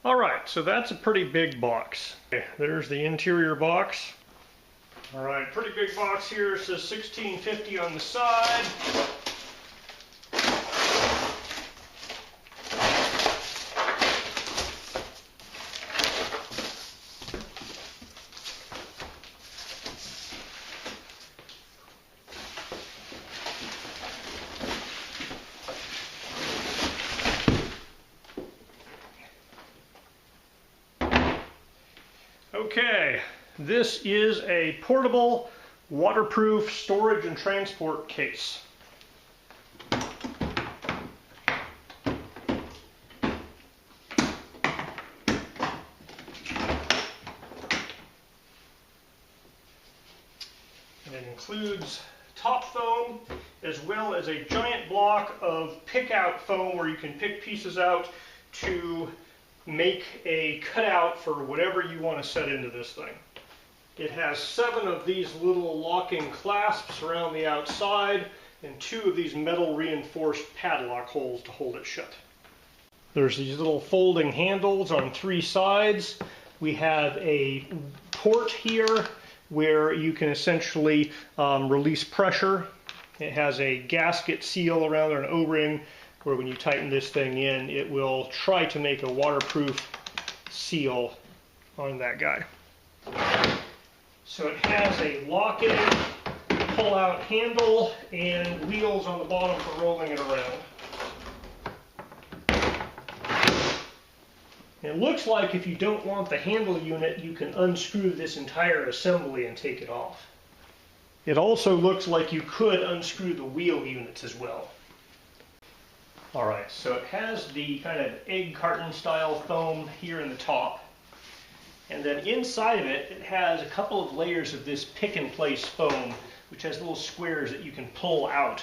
All right, so that's a pretty big box. Okay, there's the interior box. All right, pretty big box here. It says 1650 on the side. Okay, this is a portable, waterproof storage and transport case. And it includes top foam as well as a giant block of pick-out foam where you can pick pieces out to make a cutout for whatever you want to set into this thing. It has 7 of these little locking clasps around the outside and 2 of these metal reinforced padlock holes to hold it shut. There's these little folding handles on 3 sides. We have a port here where you can essentially release pressure. It has a gasket seal around there, an O-ring, where when you tighten this thing in, it will try to make a waterproof seal on that guy. So it has a lock-in, pull-out handle, and wheels on the bottom for rolling it around. It looks like if you don't want the handle unit, you can unscrew this entire assembly and take it off. It also looks like you could unscrew the wheel units as well. Alright, so it has the kind of egg carton style foam here in the top. And then inside of it, it has a couple of layers of this pick and place foam, which has little squares that you can pull out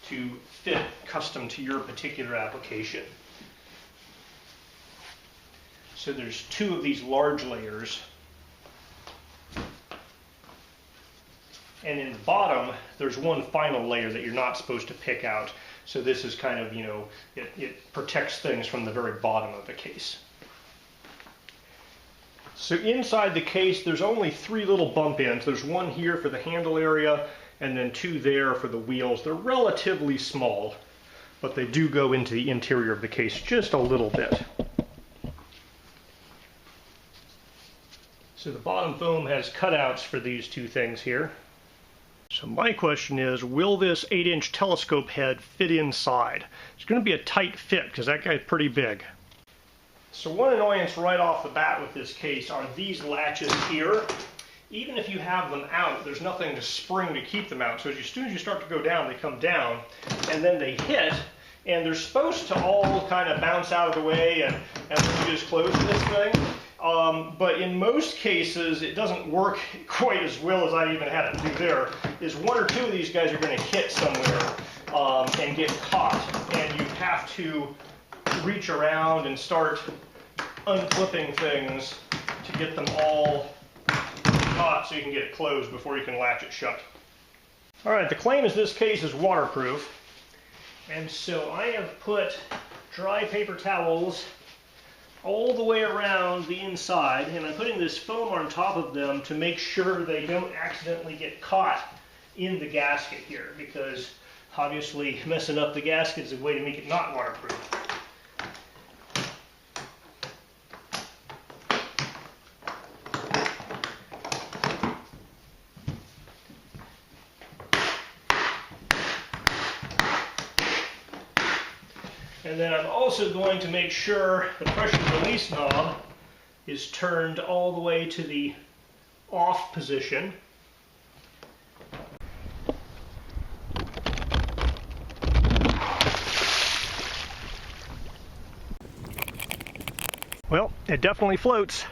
to fit custom to your particular application. So there's 2 of these large layers. And in the bottom, there's one final layer that you're not supposed to pick out. So this is kind of, it protects things from the very bottom of the case. So inside the case, there's only 3 little bump ends. There's one here for the handle area, and then 2 there for the wheels. They're relatively small, but they do go into the interior of the case just a little bit. So the bottom foam has cutouts for these 2 things here. So my question is, will this 8-inch telescope head fit inside? It's going to be a tight fit because that guy's pretty big. So one annoyance right off the bat with this case are these latches here. Even if you have them out, there's nothing to spring to keep them out. So as soon as you start to go down, they come down and then they hit, and they're supposed to all kind of bounce out of the way and then you just close this thing. But in most cases, it doesn't work quite as well as I even had it do there. Is 1 or 2 of these guys are going to hit somewhere and get caught, and you have to reach around and start unclipping things to get them all caught so you can get it closed before you can latch it shut. All right, the claim is this case is waterproof, and so I have put dry paper towels all the way around the inside, and I'm putting this foam on top of them to make sure they don't accidentally get caught in the gasket here, because obviously messing up the gasket is a way to make it not waterproof. And then I'm also going to make sure the pressure release knob is turned all the way to the off position. Well, it definitely floats.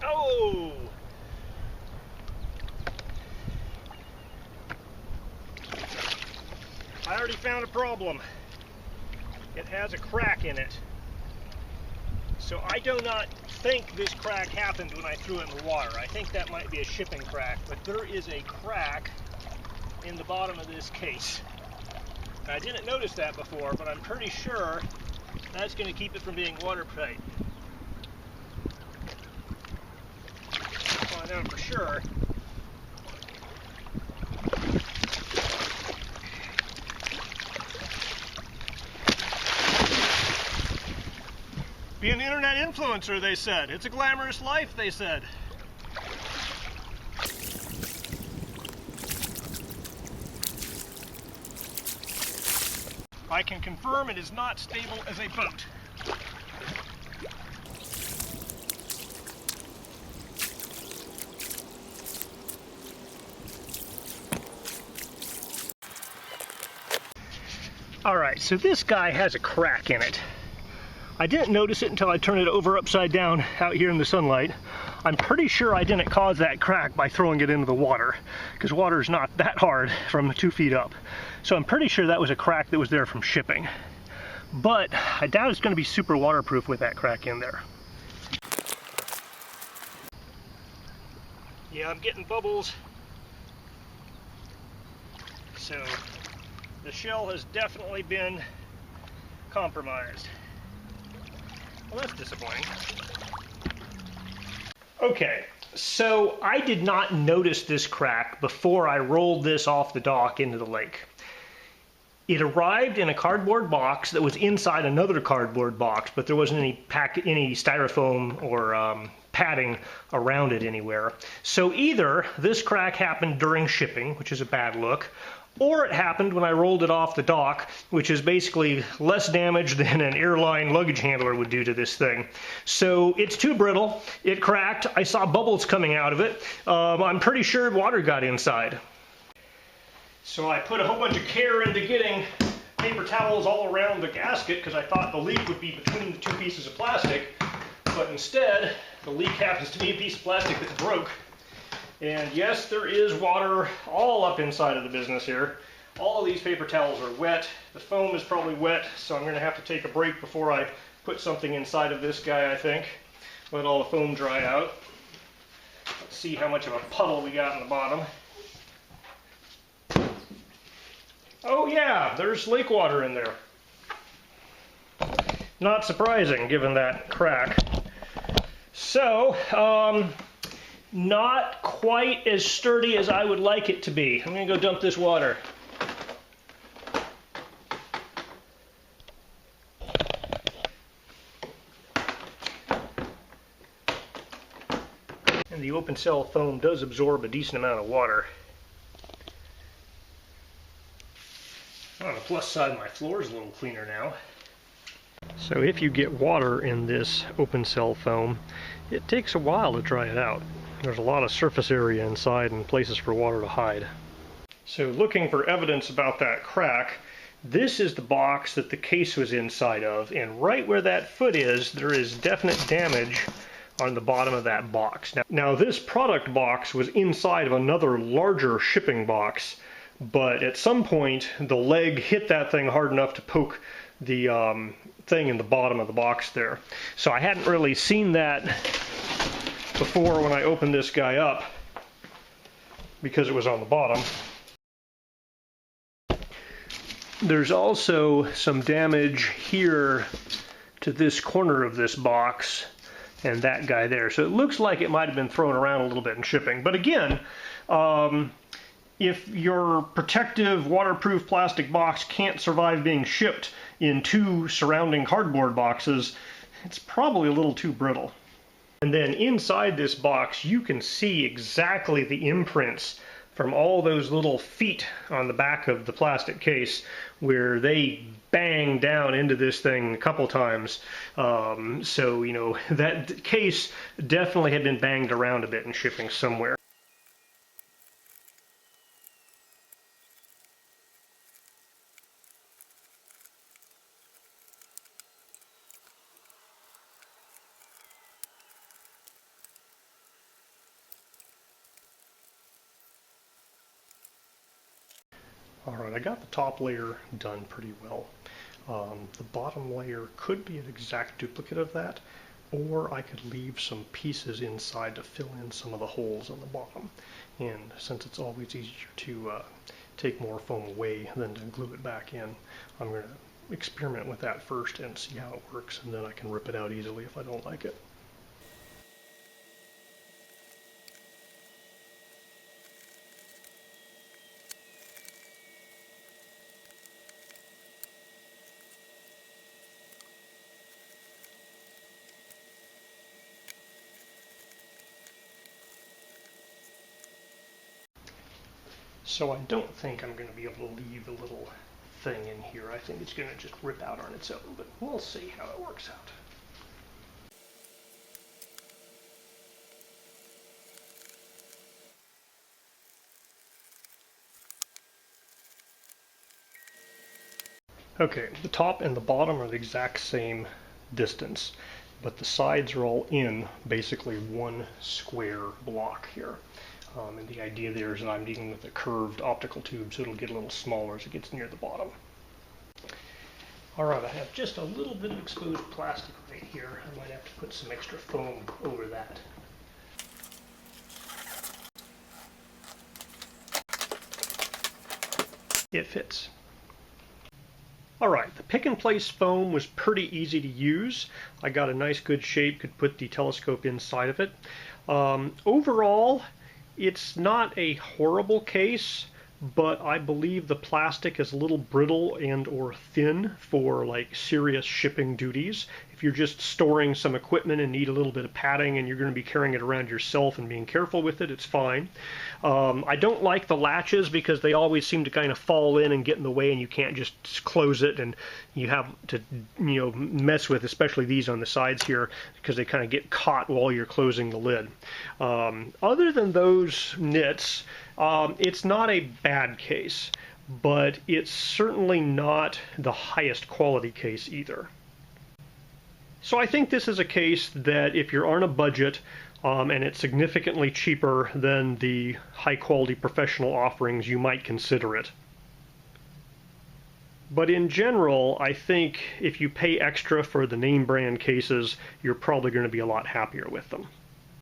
Oh! I already found a problem. It has a crack in it. So I do not think this crack happened when I threw it in the water. I think that might be a shipping crack, but there is a crack in the bottom of this case. I didn't notice that before, but I'm pretty sure that's going to keep it from being watertight. Find out for sure. Be an internet influencer, they said. It's a glamorous life, they said. I can confirm it is not stable as a boat. Alright, so this guy has a crack in it. I didn't notice it until I turned it over upside down out here in the sunlight. I'm pretty sure I didn't cause that crack by throwing it into the water, because water is not that hard from 2 feet up. So I'm pretty sure that was a crack that was there from shipping. But I doubt it's going to be super waterproof with that crack in there. Yeah, I'm getting bubbles. So the shell has definitely been compromised. Well, that's disappointing. Okay, so I did not notice this crack before I rolled this off the dock into the lake. It arrived in a cardboard box that was inside another cardboard box, but there wasn't any styrofoam or padding around it anywhere. So either this crack happened during shipping, which is a bad look, or it happened when I rolled it off the dock, which is basically less damage than an airline luggage handler would do to this thing. So it's too brittle, it cracked, I saw bubbles coming out of it, I'm pretty sure water got inside. So I put a whole bunch of care into getting paper towels all around the gasket because I thought the leak would be between the 2 pieces of plastic, but instead the leak happens to be a piece of plastic that's broke. And yes, there is water all up inside of the business here. All of these paper towels are wet. The foam is probably wet, so I'm going to have to take a break before I put something inside of this guy, I think. Let all the foam dry out. Let's see how much of a puddle we got in the bottom. Oh yeah, there's lake water in there. Not surprising, given that crack. So, not quite as sturdy as I would like it to be. I'm going to go dump this water. And the open cell foam does absorb a decent amount of water. On the plus side, my floor is a little cleaner now. So if you get water in this open cell foam, it takes a while to dry it out. There's a lot of surface area inside and places for water to hide. So looking for evidence about that crack, this is the box that the case was inside of, and right where that foot is, there is definite damage on the bottom of that box. Now this product box was inside of another larger shipping box, but at some point the leg hit that thing hard enough to poke the thing in the bottom of the box there. So I hadn't really seen that before when I opened this guy up because it was on the bottom. There's also some damage here to this corner of this box and that guy there. So it looks like it might have been thrown around a little bit in shipping. But again, if your protective waterproof plastic box can't survive being shipped in 2 surrounding cardboard boxes, it's probably a little too brittle. And then inside this box, you can see exactly the imprints from all those little feet on the back of the plastic case where they bang down into this thing a couple times. So, you know, that case definitely had been banged around a bit in shipping somewhere. Alright, I got the top layer done pretty well. The bottom layer could be an exact duplicate of that, or I could leave some pieces inside to fill in some of the holes on the bottom. And since it's always easier to take more foam away than to glue it back in, I'm going to experiment with that first and see how it works, and then I can rip it out easily if I don't like it. So I don't think I'm going to be able to leave a little thing in here. I think it's going to just rip out on its own, but we'll see how it works out. Okay, the top and the bottom are the exact same distance, but the sides are all in basically one square block here. And the idea there is that I'm dealing with a curved optical tube, so it'll get a little smaller as it gets near the bottom. Alright, I have just a little bit of exposed plastic right here. I might have to put some extra foam over that. It fits. Alright, the pick-and-place foam was pretty easy to use. I got a nice good shape, could put the telescope inside of it. Overall, it's not a horrible case, but I believe the plastic is a little brittle and or thin for like serious shipping duties. If you're just storing some equipment and need a little bit of padding and you're going to be carrying it around yourself and being careful with it, it's fine. I don't like the latches because they always seem to kind of fall in and get in the way, and you can't just close it, and you have to, you know, mess with, especially these on the sides here, because they kind of get caught while you're closing the lid. Other than those nits, it's not a bad case, but it's certainly not the highest quality case either. So I think this is a case that if you're on a budget and it's significantly cheaper than the high quality professional offerings, you might consider it. But in general, I think if you pay extra for the name brand cases, you're probably going to be a lot happier with them.